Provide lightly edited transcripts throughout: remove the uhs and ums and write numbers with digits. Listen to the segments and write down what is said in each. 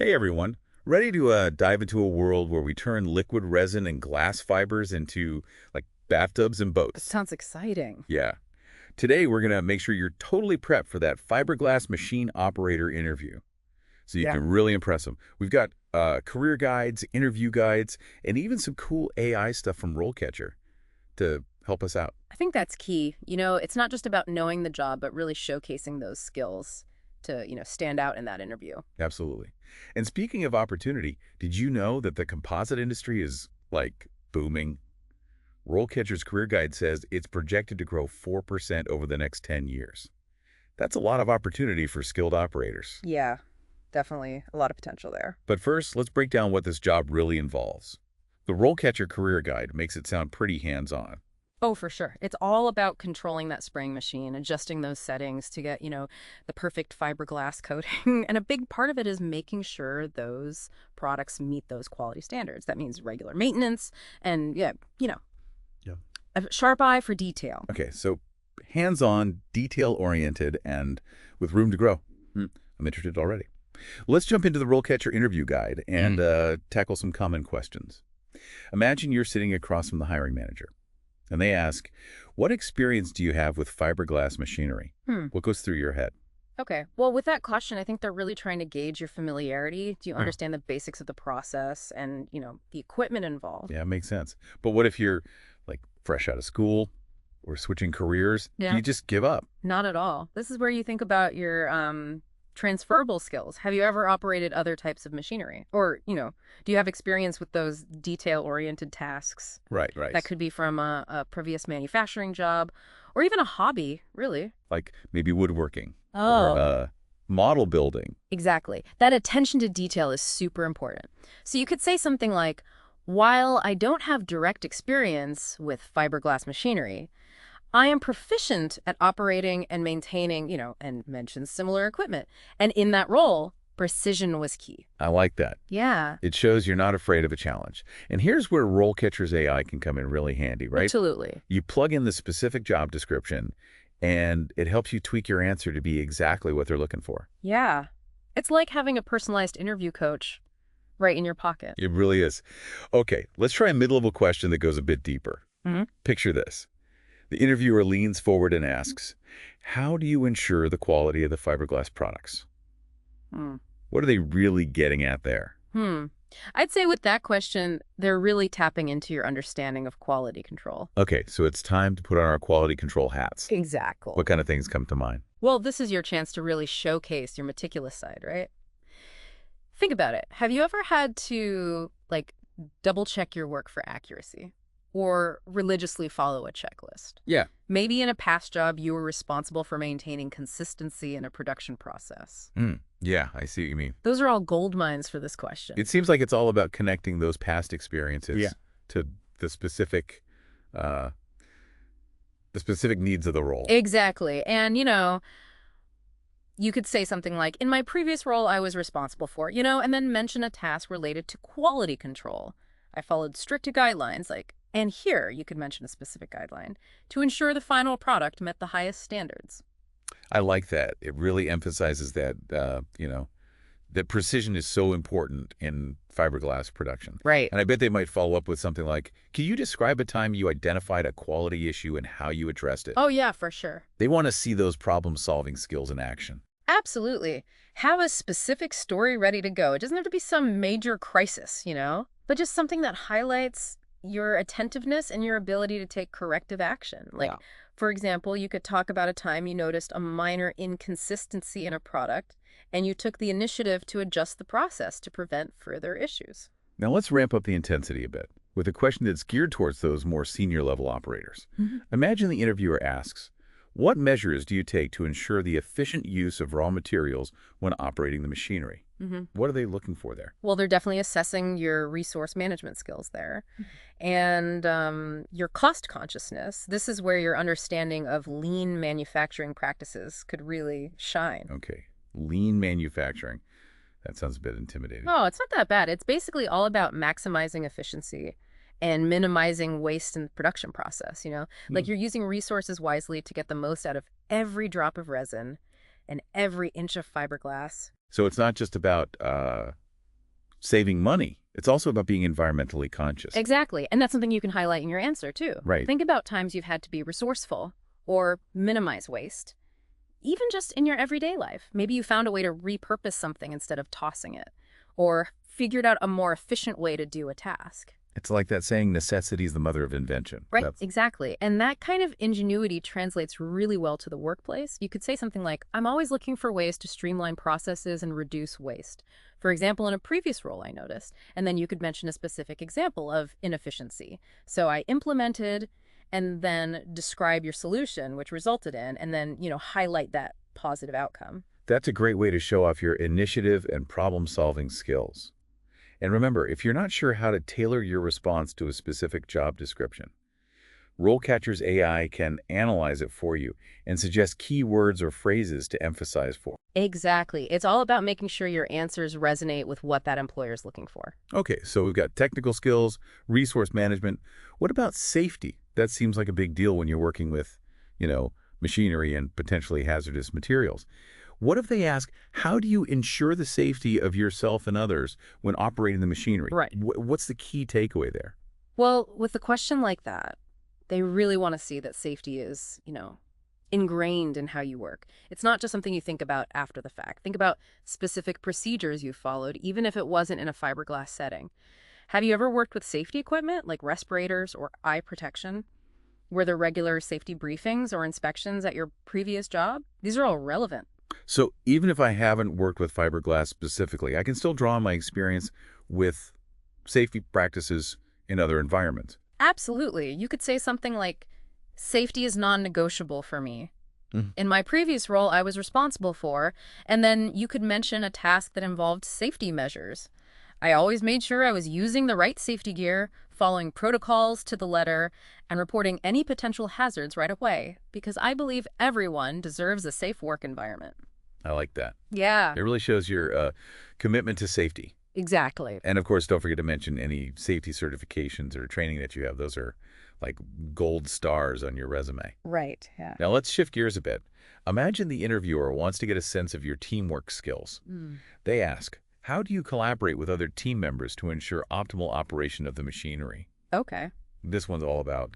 Hey everyone, ready to dive into a world where we turn liquid resin and glass fibers into like bathtubs and That boats? sounds exciting. Yeah. Today we're going to make sure you're totally prepped for that Fibreglass Machine Operator interview so you Yeah. can really impress them. We've got career guides, interview guides, and even some cool AI stuff from RoleCatcher to help us out. I think that's key. It's not just about knowing the job, but really showcasing those skills to, stand out in that interview. Absolutely. And speaking of opportunity, did you know that the composite industry is like booming? RoleCatcher's Career Guide says it's projected to grow 4% over the next 10 years. That's a lot of opportunity for skilled operators. Yeah, definitely a lot of potential there. But first, let's break down what this job really involves. The RoleCatcher Career Guide makes it sound pretty hands-on. Oh, for sure. It's all about controlling that spraying machine, adjusting those settings to get, the perfect fiberglass coating. And a big part of it is making sure those products meet those quality standards. That means regular maintenance and, yeah, Yeah. a sharp eye for detail. Okay, so hands-on, detail-oriented, and with room to grow. I'm interested already. Let's jump into the RoleCatcher Interview Guide and tackle some common questions. Imagine you're sitting across from the hiring manager, and they ask, what experience do you have with fiberglass machinery? What goes through your head? Okay. Well, with that question, I think they're really trying to gauge your familiarity. Do you Huh. understand the basics of the process and, the equipment involved? Yeah, makes sense. But what if you're like fresh out of school or switching careers? Do Yeah. you just give up? Not at all. This is where you think about your transferable skills. Have you ever operated other types of machinery? Or, do you have experience with those detail-oriented tasks? Right, right. That could be from a previous manufacturing job or even a hobby, really. Like maybe woodworking or Oh. model building. Exactly. That attention to detail is super important. So you could say something like, while I don't have direct experience with fiberglass machinery, I am proficient at operating and maintaining, and mention similar equipment. And in that role, precision was key. I like that. Yeah, It shows you're not afraid of a challenge. And here's where RoleCatcher's AI can come in really handy, right? absolutely. You plug in the specific job description, and it helps you tweak your answer to be exactly what they're looking for. Yeah. It's like having a personalized interview coach right in your pocket. It really is. Okay, let's try a mid-level question that goes a bit deeper. Mhm. Picture this. The interviewer leans forward and asks, how do you ensure the quality of the fiberglass products? Hmm. What are they really getting at there? I'd say with that question, they're really tapping into your understanding of quality control. Okay, so it's time to put on our quality control hats. Exactly. What kind of things come to mind? Well, this is your chance to really showcase your meticulous side, right? Think about it. Have you ever had to, double check your work for accuracy or religiously follow a checklist? Yeah. Maybe in a past job, you were responsible for maintaining consistency in a production process. Yeah, I see what you mean. Those are all gold mines for this question. It seems like it's all about connecting those past experiences Yeah. to the specific needs of the role. Exactly. And, you could say something like, in my previous role, I was responsible for, and then mention a task related to quality control. I followed strict guidelines, and here you could mention a specific guideline to ensure the final product met the highest standards. I like that. It really emphasizes that, that precision is so important in fiberglass production. Right. And I bet they might follow up with something like, can you describe a time you identified a quality issue and how you addressed it? Oh, yeah, for sure. They want to see those problem-solving skills in action. Absolutely. Have a specific story ready to go. It doesn't have to be some major crisis, but just something that highlights your attentiveness and your ability to take corrective action. Yeah. For example, you could talk about a time you noticed a minor inconsistency in a product and you took the initiative to adjust the process to prevent further issues. Now let's ramp up the intensity a bit with a question that's geared towards those more senior-level operators. Imagine the interviewer asks, what measures do you take to ensure the efficient use of raw materials when operating the machinery? What are they looking for there? Well, they're definitely assessing your resource management skills there and your cost consciousness. This is where your understanding of lean manufacturing practices could really shine. Okay, lean manufacturing. That sounds a bit intimidating. Oh, it's not that bad. It's basically all about maximizing efficiency and minimizing waste in the production process, Like you're using resources wisely to get the most out of every drop of resin and every inch of fiberglass. So it's not just about saving money. It's also about being environmentally conscious. Exactly. And that's something you can highlight in your answer, too. Right. Think about times you've had to be resourceful or minimize waste. Even just in your everyday life. Maybe you found a way to repurpose something instead of tossing it, or figured out a more efficient way to do a task. It's like that saying, necessity is the mother of invention. Right, exactly. And that kind of ingenuity translates really well to the workplace. You could say something like, I'm always looking for ways to streamline processes and reduce waste. For example, in a previous role I noticed. And then you could mention a specific example of inefficiency. So I implemented and then describe your solution, which resulted in, and then, highlight that positive outcome. That's a great way to show off your initiative and problem-solving skills. And remember, if you're not sure how to tailor your response to a specific job description, RoleCatcher's AI can analyze it for you and suggest keywords or phrases to emphasize for. Exactly. It's all about making sure your answers resonate with what that employer is looking for. Okay, so we've got technical skills, resource management. What about safety? That seems like a big deal when you're working with, machinery and potentially hazardous materials. What if they ask, how do you ensure the safety of yourself and others when operating the machinery? Right. What's the key takeaway there? Well, with a question like that, they really want to see that safety is, ingrained in how you work. It's not just something you think about after the fact. Think about specific procedures you followed, even if it wasn't in a fiberglass setting. Have you ever worked with safety equipment like respirators or eye protection? Were there regular safety briefings or inspections at your previous job? These are all relevant. So even if I haven't worked with fiberglass specifically, I can still draw on my experience with safety practices in other environments. Absolutely. You could say something like, safety is non-negotiable for me. In my previous role, I was responsible for, and then you could mention a task that involved safety measures. I always made sure I was using the right safety gear, following protocols to the letter, and reporting any potential hazards right away, because I believe everyone deserves a safe work environment. I like that. Yeah. It really shows your commitment to safety. Exactly. And of course, don't forget to mention any safety certifications or training that you have. Those are like gold stars on your resume. Right, yeah. Now let's shift gears a bit. Imagine the interviewer wants to get a sense of your teamwork skills. They ask, how do you collaborate with other team members to ensure optimal operation of the machinery? Okay. This one's all about,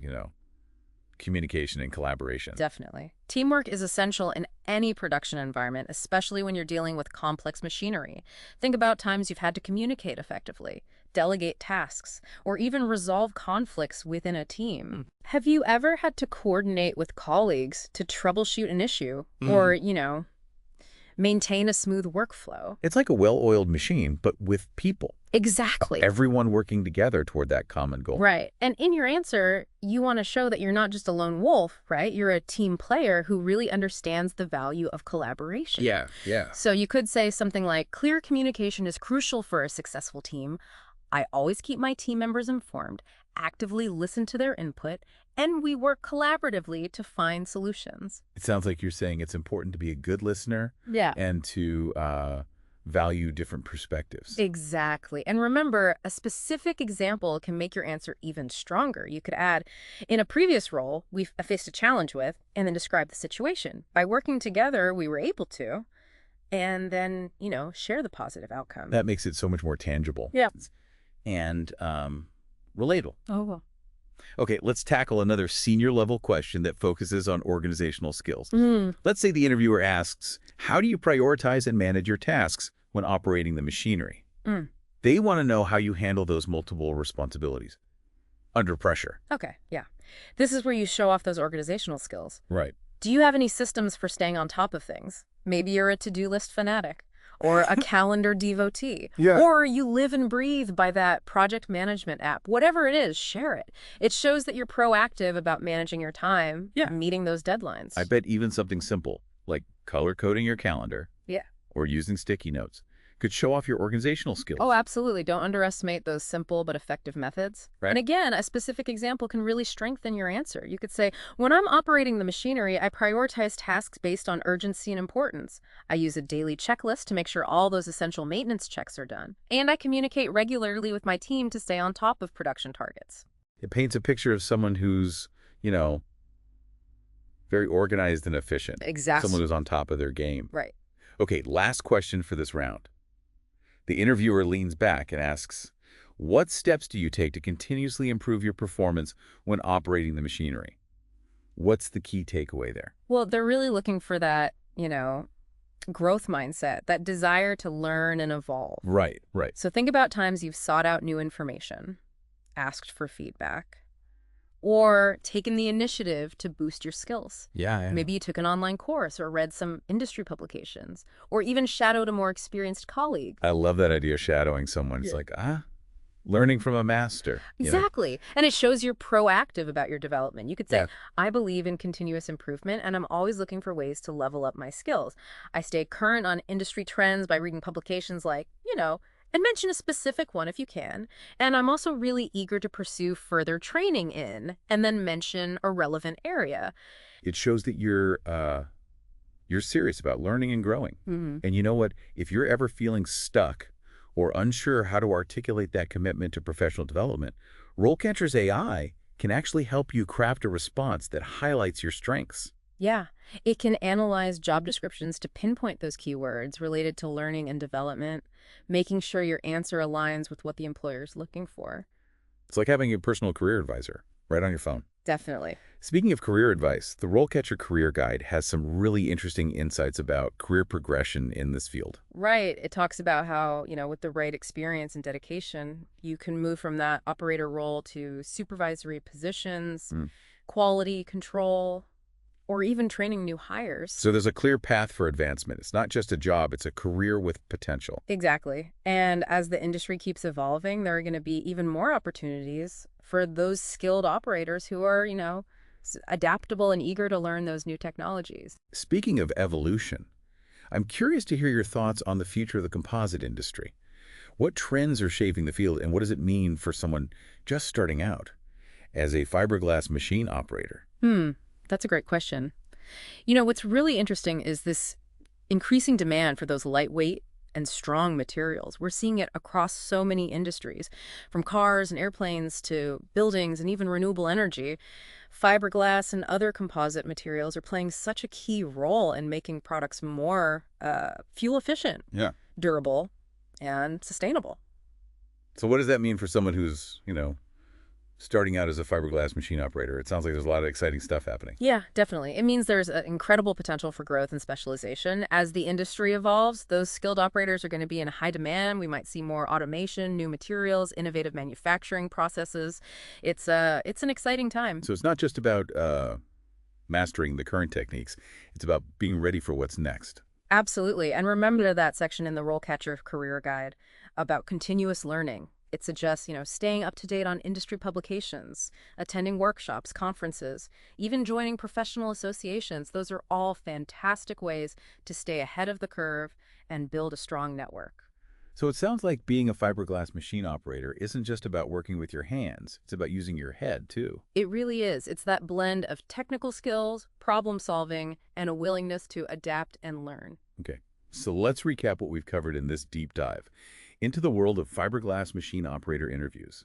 communication and collaboration. Definitely. Teamwork is essential in any production environment, especially when you're dealing with complex machinery. Think about times you've had to communicate effectively, delegate tasks, or even resolve conflicts within a team. Have you ever had to coordinate with colleagues to troubleshoot an issue or, maintain a smooth workflow? It's like a well-oiled machine, but with people. Exactly. Everyone working together toward that common goal. Right. And in your answer, you want to show that you're not just a lone wolf, right? You're a team player who really understands the value of collaboration. Yeah. So you could say something like, clear communication is crucial for a successful team. I always keep my team members informed, actively listen to their input, and we work collaboratively to find solutions. It sounds like you're saying it's important to be a good listener. Yeah. And to value different perspectives. Exactly. And remember, a specific example can make your answer even stronger. You could add, in a previous role, we faced a challenge with, and then describe the situation. By working together, we were able to, and then, share the positive outcome. That makes it so much more tangible. Yeah. And relatable. Oh, well. Okay, let's tackle another senior level question that focuses on organizational skills. Let's say the interviewer asks, how do you prioritize and manage your tasks when operating the machinery? They want to know how you handle those multiple responsibilities under pressure. Okay, yeah. This is where you show off those organizational skills. Right. Do you have any systems for staying on top of things? Maybe you're a to-do list fanatic, or a calendar devotee, or you live and breathe by that project management app. Whatever it is, share it. It shows that you're proactive about managing your time, meeting those deadlines. I bet even something simple, like color-coding your calendar, or using sticky notes, could show off your organizational skills. Oh, absolutely. Don't underestimate those simple but effective methods. Right. And again, a specific example can really strengthen your answer. You could say, when I'm operating the machinery, I prioritize tasks based on urgency and importance. I use a daily checklist to make sure all those essential maintenance checks are done. And I communicate regularly with my team to stay on top of production targets. It paints a picture of someone who's, very organized and efficient. Exactly. Someone who's on top of their game. Right. Okay, last question for this round. The interviewer leans back and asks, what steps do you take to continuously improve your performance when operating the machinery? What's the key takeaway there? Well, they're really looking for that, growth mindset, that desire to learn and evolve. Right, right. So think about times you've sought out new information, asked for feedback, or taken the initiative to boost your skills. Yeah. Maybe you took an online course or read some industry publications, or even shadowed a more experienced colleague. I love that idea of shadowing someone. It's like, learning from a master. Exactly. And it shows you're proactive about your development. You could say, Yeah. I believe in continuous improvement, and I'm always looking for ways to level up my skills. I stay current on industry trends by reading publications like, and mention a specific one if you can. And I'm also really eager to pursue further training in, and then mention a relevant area. It shows that you're serious about learning and growing. Mm-hmm. And you know what? If you're ever feeling stuck or unsure how to articulate that commitment to professional development, RoleCatcher's AI can actually help you craft a response that highlights your strengths. Yeah, it can analyze job descriptions to pinpoint those keywords related to learning and development, making sure your answer aligns with what the employer is looking for. It's like having a personal career advisor right on your phone. Definitely. Speaking of career advice, the RoleCatcher Career Guide has some really interesting insights about career progression in this field. Right. It talks about how, with the right experience and dedication, you can move from that operator role to supervisory positions, quality control, or even training new hires. So there's a clear path for advancement. It's not just a job, it's a career with potential. Exactly. And as the industry keeps evolving, there are going to be even more opportunities for those skilled operators who are, adaptable and eager to learn those new technologies. Speaking of evolution, I'm curious to hear your thoughts on the future of the composite industry. What trends are shaping the field, and what does it mean for someone just starting out as a fiberglass machine operator? That's a great question. What's really interesting is this increasing demand for those lightweight and strong materials. We're seeing it across so many industries, from cars and airplanes to buildings and even renewable energy. Fiberglass and other composite materials are playing such a key role in making products more fuel efficient, durable, and sustainable. So what does that mean for someone who's, starting out as a fiberglass machine operator? It sounds like there's a lot of exciting stuff happening. Yeah, definitely. It means there's an incredible potential for growth and specialization. As the industry evolves, those skilled operators are going to be in high demand. We might see more automation, new materials, innovative manufacturing processes. It's an exciting time. So it's not just about mastering the current techniques. It's about being ready for what's next. Absolutely. And remember that section in the RoleCatcher Career Guide about continuous learning. It suggests, staying up to date on industry publications, attending workshops, conferences, even joining professional associations. Those are all fantastic ways to stay ahead of the curve and build a strong network. So it sounds like being a fiberglass machine operator isn't just about working with your hands. It's about using your head, too. It really is. It's that blend of technical skills, problem solving, and a willingness to adapt and learn. Okay, so let's recap what we've covered in this deep dive into the world of fiberglass machine operator interviews.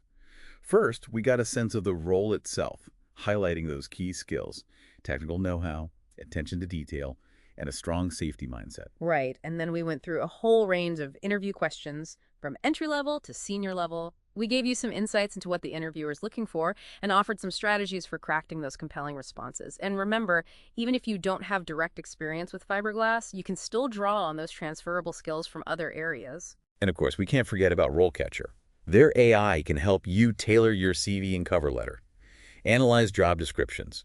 First, we got a sense of the role itself, highlighting those key skills, technical know-how, attention to detail, and a strong safety mindset. Right, and then we went through a whole range of interview questions from entry level to senior level. We gave you some insights into what the interviewer is looking for and offered some strategies for crafting those compelling responses. And remember, even if you don't have direct experience with fiberglass, you can still draw on those transferable skills from other areas. And of course, we can't forget about RoleCatcher. Their AI can help you tailor your CV and cover letter, analyze job descriptions,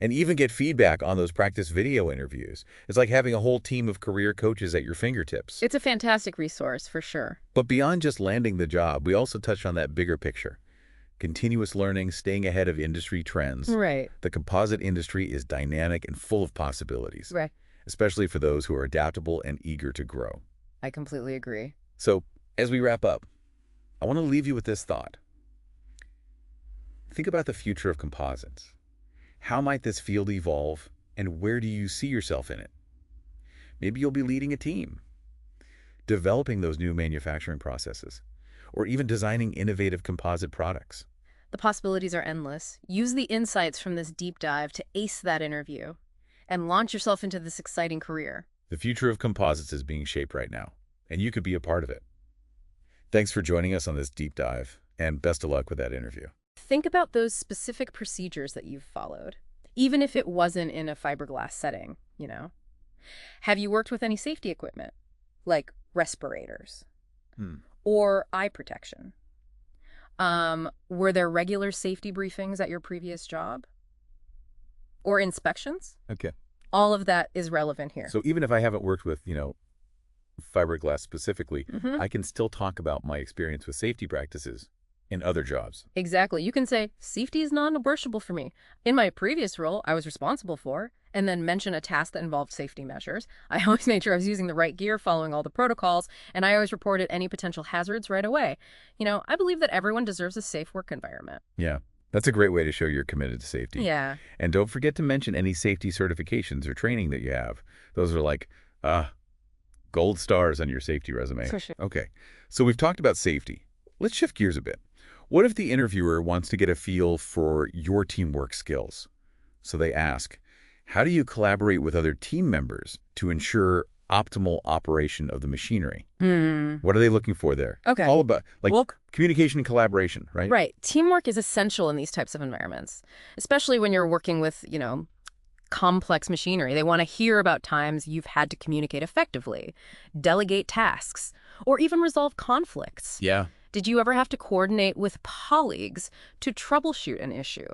and even get feedback on those practice video interviews. It's like having a whole team of career coaches at your fingertips. It's a fantastic resource, for sure. But beyond just landing the job, we also touched on that bigger picture. Continuous learning, staying ahead of industry trends. Right. The composite industry is dynamic and full of possibilities. Right. Especially for those who are adaptable and eager to grow. I completely agree. So, as we wrap up, I want to leave you with this thought. Think about the future of composites. How might this field evolve, and where do you see yourself in it? Maybe you'll be leading a team, developing those new manufacturing processes, or even designing innovative composite products. The possibilities are endless. Use the insights from this deep dive to ace that interview and launch yourself into this exciting career. The future of composites is being shaped right now, and you could be a part of it. Thanks for joining us on this deep dive, and best of luck with that interview. Think about those specific procedures that you've followed, even if it wasn't in a fiberglass setting, you know? Have you worked with any safety equipment, like respirators or eye protection? Were there regular safety briefings at your previous job? Or inspections? Okay. All of that is relevant here. So even if I haven't worked with, fiberglass specifically, Mhm. I can still talk about my experience with safety practices in other jobs. Exactly. You can say, safety is non-negotiable for me. In my previous role, I was responsible for, and then mention a task that involved safety measures. I always made sure I was using the right gear, following all the protocols, and I always reported any potential hazards right away. I believe that everyone deserves a safe work environment. Yeah, that's a great way to show you're committed to safety. Yeah. And don't forget to mention any safety certifications or training that you have. Those are like gold stars on your safety resume. For sure. Okay, so we've talked about safety. Let's shift gears a bit. What if the interviewer wants to get a feel for your teamwork skills? So they ask, how do you collaborate with other team members to ensure optimal operation of the machinery? What are they looking for there? Okay. All about communication and collaboration, right? Right. Teamwork is essential in these types of environments, especially when you're working with, complex machinery. They want to hear about times you've had to communicate effectively, delegate tasks, or even resolve conflicts. Yeah. Did you ever have to coordinate with colleagues to troubleshoot an issue?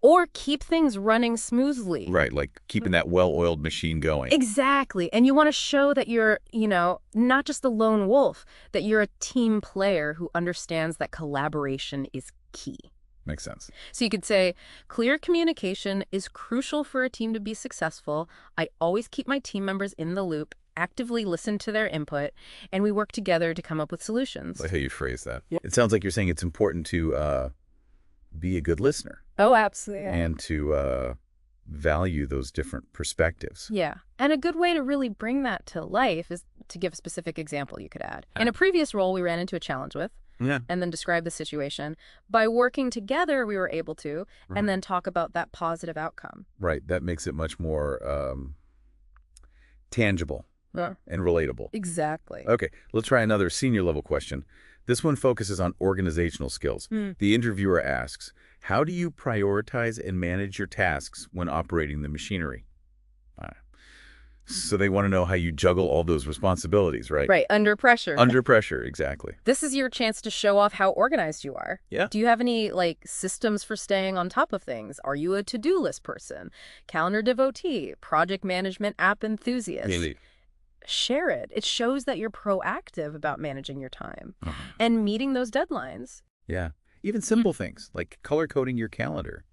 Or keep things running smoothly? Right, like keeping that well-oiled machine going. Exactly. And you want to show that you're, not just the lone wolf, that you're a team player who understands that collaboration is key. Makes sense. So you could say, clear communication is crucial for a team to be successful. I always keep my team members in the loop, actively listen to their input, and we work together to come up with solutions. I like how you phrase that. Yeah. It sounds like you're saying it's important to be a good listener. Oh, absolutely. And to value those different perspectives. Yeah. And a good way to really bring that to life is to give a specific example you could add. In a previous role we ran into a challenge with, and then describe the situation. By working together, we were able to, and then talk about that positive outcome. Right. That makes it much more tangible and relatable. Exactly. Okay. Let's try another senior level question. This one focuses on organizational skills. The interviewer asks, how do you prioritize and manage your tasks when operating the machinery? So they want to know how you juggle all those responsibilities, right? Right, under pressure. Under pressure, exactly. This is your chance to show off how organized you are. Yeah. Do you have any, systems for staying on top of things? Are you a to-do list person? Calendar devotee? Project management app enthusiast? Really? Share it. It shows that you're proactive about managing your time and meeting those deadlines. Yeah. Even simple things like color coding your calendar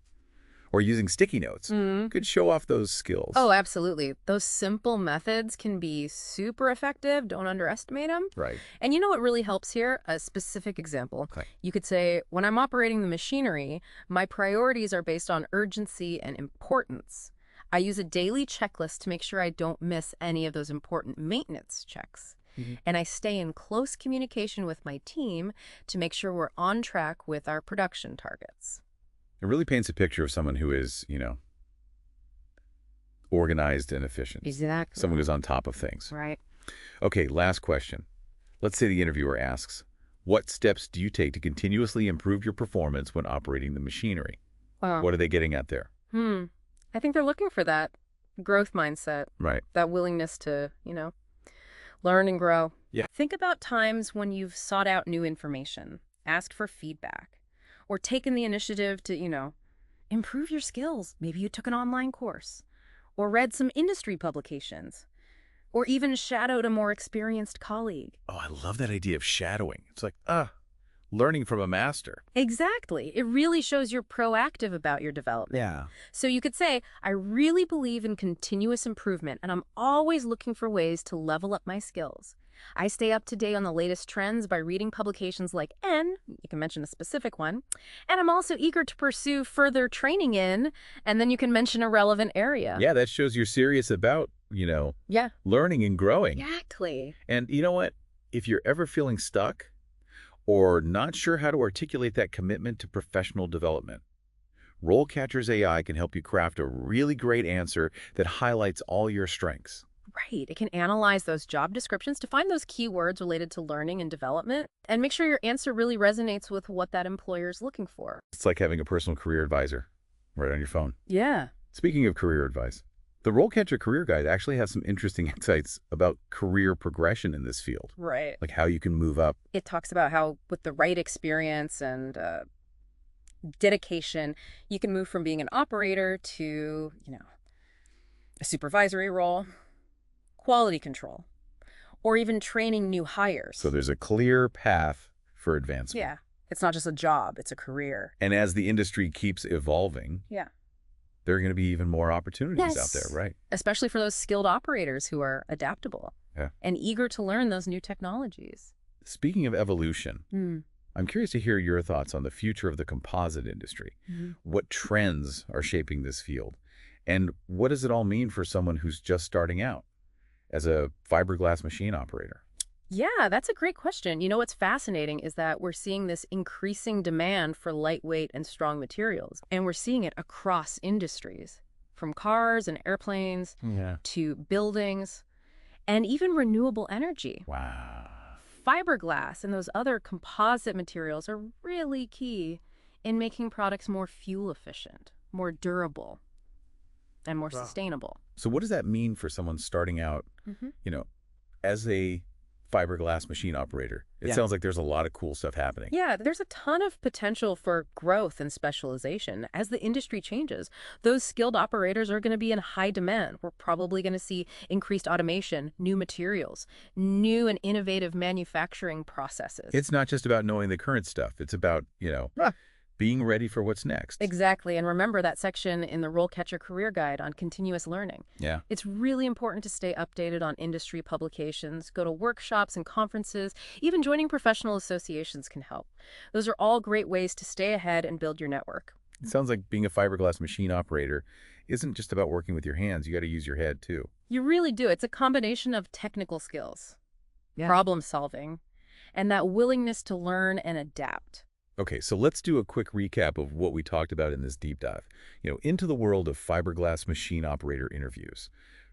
or using sticky notes could show off those skills. Oh, absolutely. Those simple methods can be super effective. Don't underestimate them. Right. And you know what really helps here? A specific example. Okay. You could say, when I'm operating the machinery, my priorities are based on urgency and importance. I use a daily checklist to make sure I don't miss any of those important maintenance checks. And I stay in close communication with my team to make sure we're on track with our production targets. It really paints a picture of someone who is, organized and efficient. Exactly. Someone who's on top of things. Right. Okay, last question. Let's say the interviewer asks, what steps do you take to continuously improve your performance when operating the machinery? Wow. What are they getting at there? I think they're looking for that growth mindset. Right. That willingness to, learn and grow. Yeah. Think about times when you've sought out new information, asked for feedback, or taken the initiative to, improve your skills. Maybe you took an online course, or read some industry publications, or even shadowed a more experienced colleague. Oh, I love that idea of shadowing. It's like, learning from a master. Exactly. It really shows you're proactive about your development. Yeah. So you could say, I really believe in continuous improvement, and I'm always looking for ways to level up my skills. I stay up to date on the latest trends by reading publications like N, you can mention a specific one, and I'm also eager to pursue further training in, and then you can mention a relevant area. Yeah, that shows you're serious about, learning and growing. Exactly. And you know what? If you're ever feeling stuck or not sure how to articulate that commitment to professional development, RoleCatcher's AI can help you craft a really great answer that highlights all your strengths. Right. It can analyze those job descriptions to find those keywords related to learning and development and make sure your answer really resonates with what that employer is looking for. It's like having a personal career advisor right on your phone. Yeah. Speaking of career advice, the RoleCatcher Career Guide actually has some interesting insights about career progression in this field, Right. like how you can move up. It talks about how, with the right experience and dedication, you can move from being an operator to, a supervisory role, quality control, or even training new hires. So there's a clear path for advancement. Yeah. It's not just a job, it's a career. And as the industry keeps evolving, Yeah. there are going to be even more opportunities out there, right? Especially for those skilled operators who are adaptable and eager to learn those new technologies. Speaking of evolution, I'm curious to hear your thoughts on the future of the composite industry. What trends are shaping this field? And what does it all mean for someone who's just starting out as a fiberglass machine operator? Yeah, that's a great question. What's fascinating is that we're seeing this increasing demand for lightweight and strong materials, and we're seeing it across industries, from cars and airplanes to buildings and even renewable energy. Wow. Fiberglass and those other composite materials are really key in making products more fuel efficient, more durable, and more sustainable. So what does that mean for someone starting out, as a fiberglass machine operator? It sounds like there's a lot of cool stuff happening. Yeah, there's a ton of potential for growth and specialization. As the industry changes, those skilled operators are going to be in high demand. We're probably going to see increased automation, new materials, new and innovative manufacturing processes. It's not just about knowing the current stuff. It's about, being ready for what's next. Exactly. And remember that section in the RoleCatcher Career Guide on continuous learning. Yeah. It's really important to stay updated on industry publications, go to workshops and conferences, even joining professional associations can help. Those are all great ways to stay ahead and build your network. It sounds like being a fiberglass machine operator isn't just about working with your hands. You got to use your head too. You really do. It's a combination of technical skills, problem solving, and that willingness to learn and adapt. Okay, so let's do a quick recap of what we talked about in this deep dive, into the world of fiberglass machine operator interviews.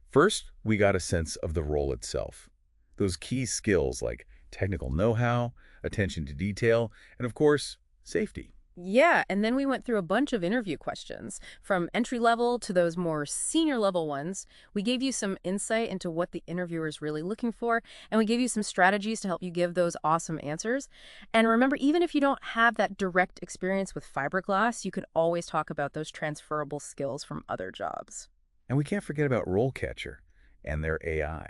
First, we got a sense of the role itself. Those key skills like technical know-how, attention to detail, and of course, safety. Yeah, and then we went through a bunch of interview questions, from entry-level to those more senior-level ones. We gave you some insight into what the interviewer is really looking for, and we gave you some strategies to help you give those awesome answers. And remember, even if you don't have that direct experience with fiberglass, you can always talk about those transferable skills from other jobs. And we can't forget about RoleCatcher and their AI.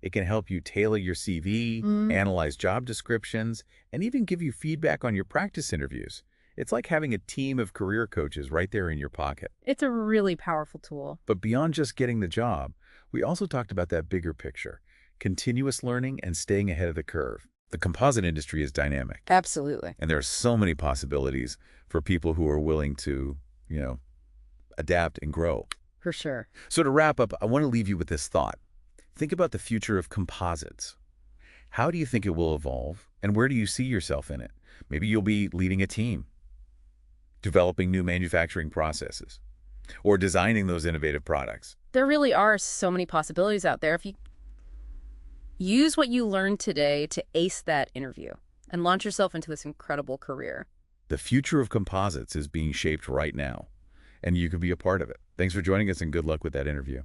It can help you tailor your CV, analyze job descriptions, and even give you feedback on your practice interviews. It's like having a team of career coaches right there in your pocket. It's a really powerful tool. But beyond just getting the job, we also talked about that bigger picture, continuous learning and staying ahead of the curve. The composite industry is dynamic. Absolutely. And there are so many possibilities for people who are willing to, adapt and grow. For sure. So to wrap up, I want to leave you with this thought. Think about the future of composites. How do you think it will evolve, and where do you see yourself in it? Maybe you'll be leading a team, developing new manufacturing processes, or designing those innovative products. There really are so many possibilities out there. If you use what you learned today to ace that interview and launch yourself into this incredible career. The future of composites is being shaped right now, and you could be a part of it. Thanks for joining us, and good luck with that interview.